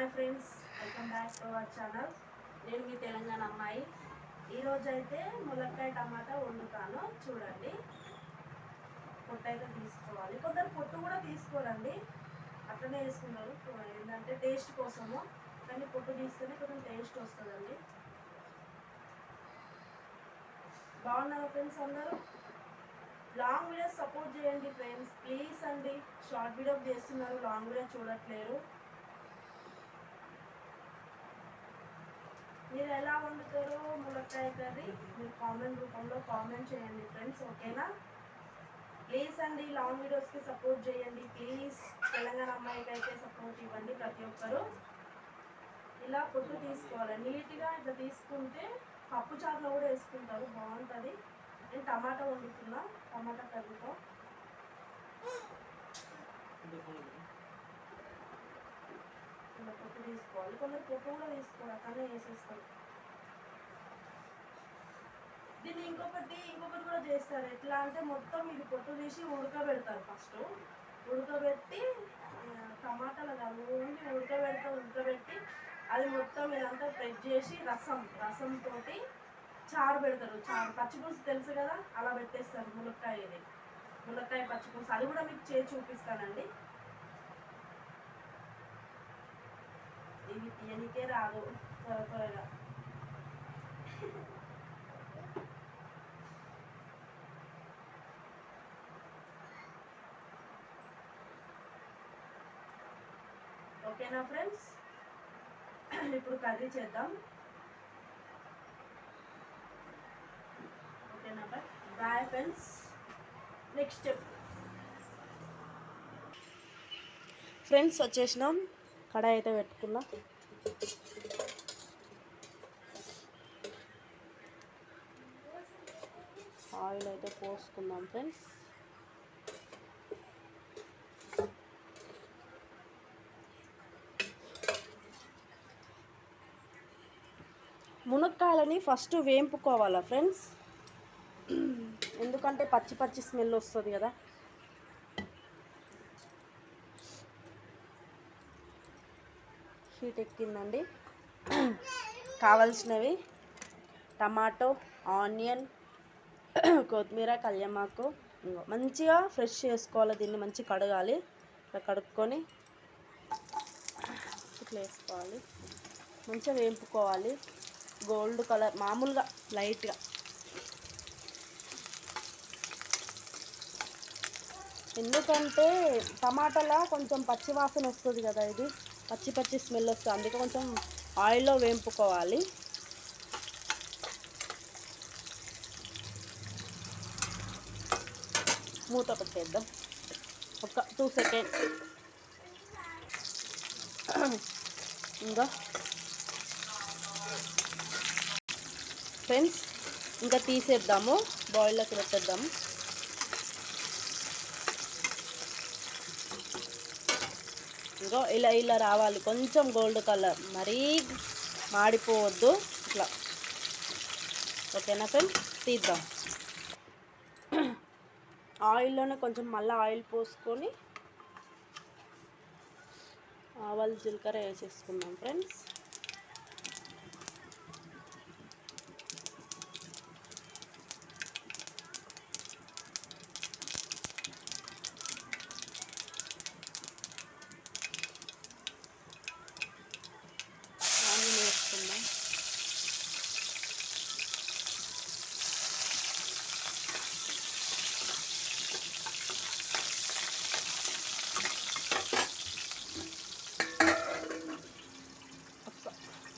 Hi friends, welcome back to our channel. నేను మీ తెలంగాణ అమ్మాయి. ఈరోజు అయితే ములక్కాయ టమాటా వండుతాను. చూడండి, పొట్టు అయితే తీసుకోవాలి. కొందరు పొట్టు కూడా తీసుకోరండి, అట్లనే వేసుకున్నారు. ఏంటంటే టేస్ట్ కోసము, కానీ పొట్టు తీస్తేనే కొంచెం టేస్ట్ వస్తుందండి. బాగున్నారు ఫ్రెండ్స్ అందరూ? లాంగ్ వీడియో సపోర్ట్ చేయండి ఫ్రెండ్స్, ప్లీజ్ అండి. షార్ట్ వీడియో చేస్తున్నారు, లాంగ్ వీడియో చూడట్లేరు. మీరు ఎలా వండుతారో ములక్కాయ కర్రీ మీరు కామెంట్ రూపంలో కామెంట్ చేయండి ఫ్రెండ్స్, ఓకేనా? ప్లీజ్ అండి, లాంగ్ వీడియోస్కి సపోర్ట్ చేయండి ప్లీజ్. తెలంగాణ అమ్మాయికి అయితే సపోర్ట్ ఇవ్వండి ప్రతి ఒక్కరు. ఇలా పొట్టు తీసుకోవాలి నీట్గా. ఇట్లా తీసుకుంటే పప్పు చారులో కూడా వేసుకుంటారు, బాగుంటుంది. నేను టమాటా వండుతున్నా, టమాటా కర్రీతో. ఇలా పొట్టు తీసుకోవాలి. కొందరు పొట్టు కూడా తీసుకోవాలి, అక్కడనే వేసేస్తారు. దీన్ని ఇంకొకటి కూడా చేస్తారు. ఎట్లా అంటే మొత్తం ఇది పొట్టు తీసి ఉడకబెడతారు. ఫస్ట్ ఉడకబెట్టి టమాటాలు కాదు, ఓన్లీ ఉడకబెట్టి అది మొత్తం ఇదంతా ప్రెస్ చేసి రసంతో చారు పెడతారు. చారు పచ్చిపులుసు తెలుసు కదా, అలా పెట్టేస్తారు. ములక్కాయ పచ్చిపులుసు, అది కూడా మీకు చేసి చూపిస్తానండి. ఇవి తీయనికే రాదు త్వరగా. ఓకేనా ఫ్రెండ్స్? ఇప్పుడు కర్రీ చేద్దాం, ఓకేనా? Bye friends. Next step friends, వచ్చేసినాం. కడాయి అయితే పెట్టుకున్నాం. ఆయిల్ అయితే పోసుకుందాం ఫ్రెండ్స్. మునక్కాయలని ఫస్ట్ వేంపుకోవాలా ఫ్రెండ్స్, ఎందుకంటే పచ్చి స్మెల్ వస్తుంది కదా. హీట్ ఎక్కిందండి. కావాల్సినవి టమాటో, ఆనియన్, కొత్తిమీర, కళ్యామాకు. మంచిగా ఫ్రెష్ చేసుకోవాలి. దీన్ని మంచిగా కడగాలి. ఇట్లా కడుక్కొని ఇట్లా వేసుకోవాలి. మంచిగా వేంపుకోవాలి. గోల్డ్ కలర్, మామూలుగా లైట్గా. ఎందుకంటే టమాటాలా కొంచెం పచ్చి వాసన వస్తుంది కదా, ఇది పచ్చి స్మెల్ వస్తుంది. అందుకే కొంచెం ఆయిల్లో వేంపుకోవాలి. మూత పెట్టేద్దాం ఒక 2 సెకండ్స్. ఇంకా ఫ్రెండ్స్, ఇంకా తీసేద్దాము, బాయిల్లోకి పెట్టేద్దాము. ఇంకో ఇలా రావాలి, కొంచెం గోల్డ్ కలర్, మరీ మాడిపోవద్దు ఇట్లా. ఓకేనా ఫ్రెండ్స్? తీద్దాం. ఆయిల్లోనే కొంచెం మళ్ళీ ఆయిల్ పోసుకొని ఆవాలు జీలకర్ర వేసేసుకుందాం ఫ్రెండ్స్. ఆనియన్ వేసుకుందాం.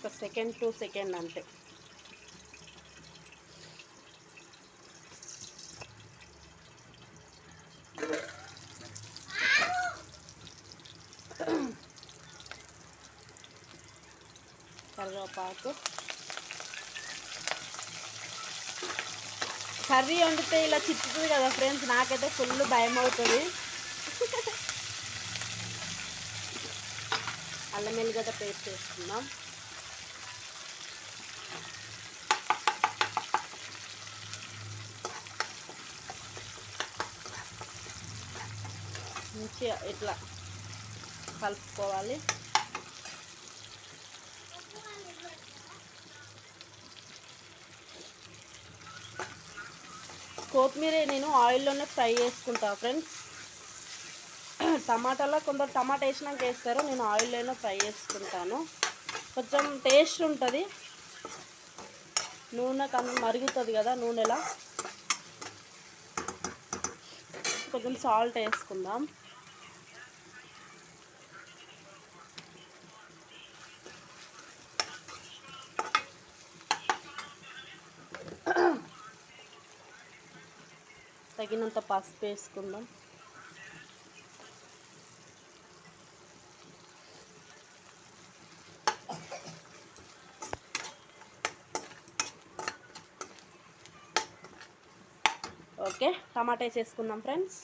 ఒక 2 సెకండ్ అంతే. కరివేపాకు. కర్రీ వండితే ఇలా చిట్టుతుంది కదా ఫ్రెండ్స్, నాకైతే ఫుల్ భయం అవుతుంది. అల్లం వెల్లిగడ్డ పేస్ట్ వేసుకుందాం. మంచిగా ఇట్లా కలుపుకోవాలి. కొత్తిమీర నేను ఆయిల్లోనే ఫ్రై చేసుకుంటా ఫ్రెండ్స్. టమాటాలో కొందరు టమాటా వేసినాక వేస్తారు, నేను ఆయిల్లోనే ఫ్రై చేసుకుంటాను. కొంచెం టేస్ట్ ఉంటుంది, నూనె మరుగుతుంది కదా నూనెలా. కొంచెం సాల్ట్ వేసుకుందాం. తగినంత పసుపు వేసుకుందాం. ఓకే, టమాటా వేసేసుకుందాం ఫ్రెండ్స్.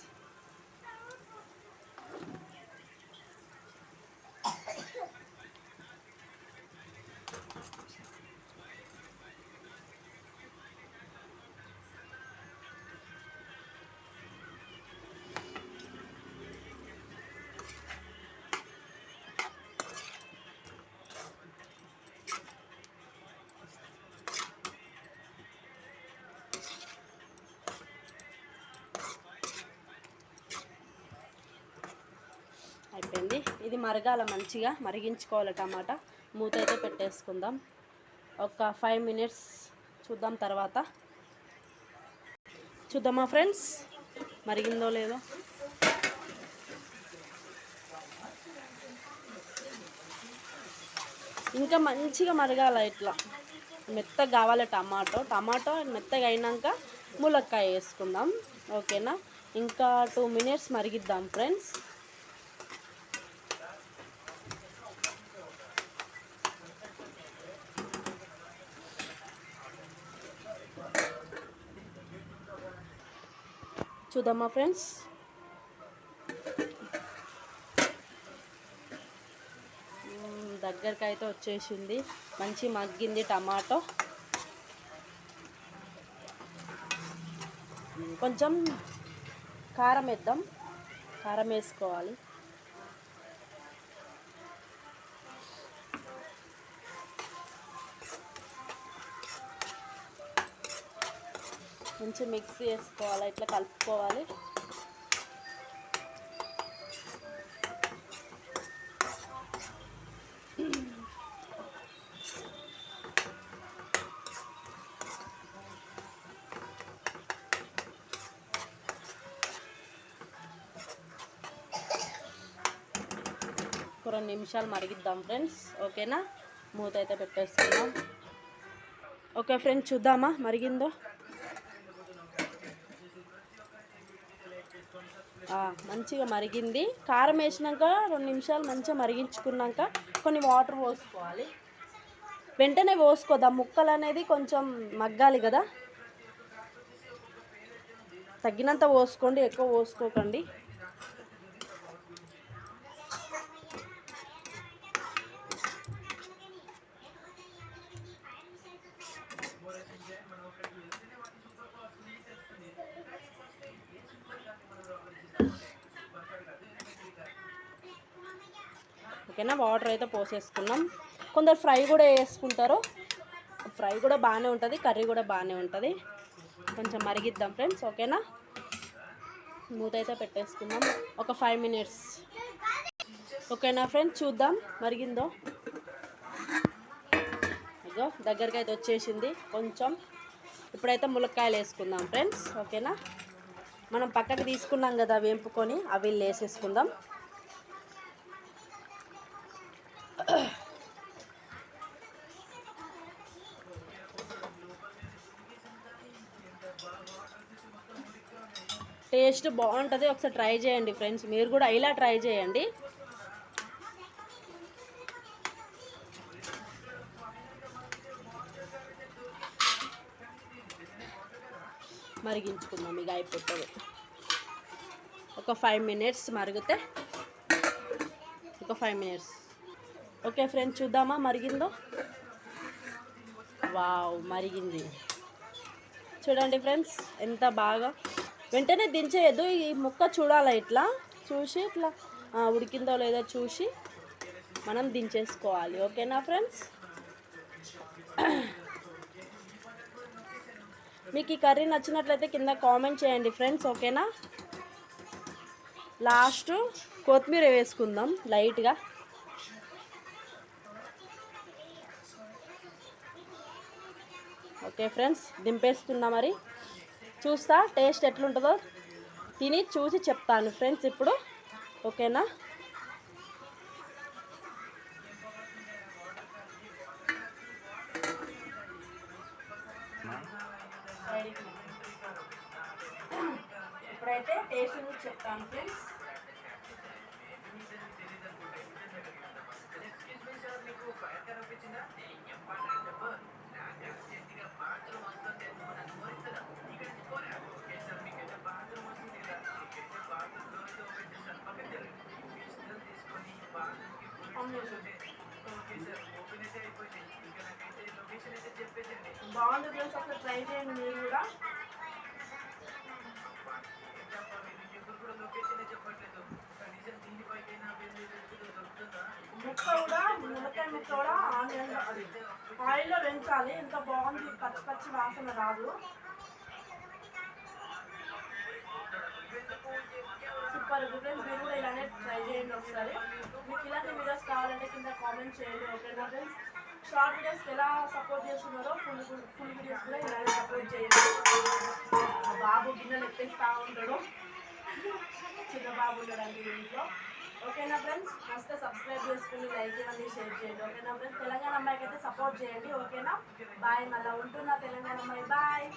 అయిపోయింది, ఇది మరగాల, మంచిగా మరిగించుకోవాలి టమాటా. మూత అయితే పెట్టేసుకుందాం. ఒక 5 minutes చూద్దాం. తర్వాత చూద్దామా ఫ్రెండ్స్ మరిగిందో లేదో. ఇంకా మంచిగా మరగాల, ఇట్లా మెత్తగా కావాలి టమాటో మెత్తగా అయినాక ములక్కాయ వేసుకుందాం. ఓకేనా, ఇంకా 2 minutes మరిగిద్దాం ఫ్రెండ్స్. చూద్దామా ఫ్రెండ్స్. దగ్గరికి అయితే వచ్చేసింది, మంచి మగ్గింది టమాటో. కొంచెం కారం వేద్దాం, కారం వేసుకోవాలి. మంచి మిక్స్ చేసుకోవాలి, ఇట్లా కలుపుకోవాలి. ఒక 2 నిమిషాలు మరిగిద్దాం ఫ్రెండ్స్. ఓకేనా, మూత అయితే పెట్టేసుకుందాం. ఓకే ఫ్రెండ్స్, చూద్దామా మరిగిందో. మంచిగా మరిగింది. కారం వేసినాక 2 నిమిషాలు మంచిగా మరిగించుకున్నాక కొన్ని వాటర్ పోసుకోవాలి. వెంటనే పోసుకోద్దాం, ముక్కలు అనేది కొంచెం మగ్గాలి కదా. తగినంత పోసుకోండి, ఎక్కువ పోసుకోకండి. ఓకేనా, వాటర్ అయితే పోసేసుకున్నాం. కొందరు ఫ్రై కూడా వేసుకుంటారు, ఫ్రై కూడా బాగానే ఉంటుంది, కర్రీ కూడా బాగానే ఉంటుంది. కొంచెం మరిగిద్దాం ఫ్రెండ్స్. ఓకేనా, మూత అయితే పెట్టేసుకుందాం ఒక 5 minutes. ఓకేనా ఫ్రెండ్స్, చూద్దాం మరిగిందో. ఇగో దగ్గరికి అయితే వచ్చేసింది కొంచెం. ఇప్పుడైతే ములక్కాయలు వేసుకుందాం ఫ్రెండ్స్. ఓకేనా, మనం పక్కకి తీసుకున్నాం కదా వేంపుకొని, అవి వేసేసుకుందాం. టేస్ట్ బాగుంటుంది, ఒకసారి ట్రై చేయండి ఫ్రెండ్స్. మీరు కూడా ఇలా ట్రై చేయండి. మరిగించుకుందాం, ఇక అయిపోతుంది. ఒక 5 minutes మరిగితే, ఒక 5 minutes. ఓకే ఫ్రెండ్స్, చూద్దామా మరిగిందో. వావ్, మరిగింది. చూడండి ఫ్రెండ్స్ ఎంత బాగా. వెంటనే దించేయద్దు, ఈ ముక్క చూడాలి, ఇట్లా చూసి ఇట్లా ఉడికిందో లేదో చూసి మనం దించేసుకోవాలి. ఓకేనా ఫ్రెండ్స్. మీకు ఈ కర్రీ నచ్చినట్లయితే కింద కామెంట్ చేయండి ఫ్రెండ్స్, ఓకేనా. లాస్ట్ కొత్తిమీర వేసుకుందాం లైట్గా. ఓకే ఫ్రెండ్స్, దింపేస్తున్నా. మరి చూస్తా టేస్ట్ ఎట్లుంటుందో, తిని చూసి చెప్తాను ఫ్రెండ్స్ ఇప్పుడు, ఓకేనా. ఇప్పుడైతే టేస్ట్ చూసి చెప్తాను ఫ్రెండ్స్. బాగుంది ఫ్రెండ్స్, ఒకసారి ట్రై చేయండి మీరు కూడా. ముక్క కూడా, మునక్కాయ ముక్క కూడా ఆయిల్లో వేయించాలి. ఎంత బాగుంది, పచ్చి పచ్చి వాసన రాదు. సూపర్ ఫ్రెండ్స్, మీరు కూడా ఇలానే ట్రై చేయండి ఒకసారి. మీకు ఇలాంటి వీడియోస్ కావాలంటే కింద కామెంట్ చేయండి, ఓకేనా ఫ్రెండ్స్. షార్ట్ వీడియోస్కి ఎలా సపోర్ట్ చేస్తున్నారో ఫుల్ వీడియోస్ కూడా ఇలానే సపోర్ట్ చేయండి. బాబు గిన్నెలు ఎత్తేస్తూ ఉంటాడు, చిన్న బాబు ఉండడానికి ఇంట్లో, ఓకేనా ఫ్రెండ్స్. ఫస్ట్ సబ్స్క్రైబ్ చేసుకుని లైక్ ఇవ్వండి, షేర్ చేయండి, ఓకేనా ఫ్రెండ్స్. తెలంగాణ అమ్మాయికి అయితే సపోర్ట్ చేయండి, ఓకేనా. బాయ్, మళ్ళీ ఉంటున్నా తెలంగాణ అమ్మాయి, బాయ్.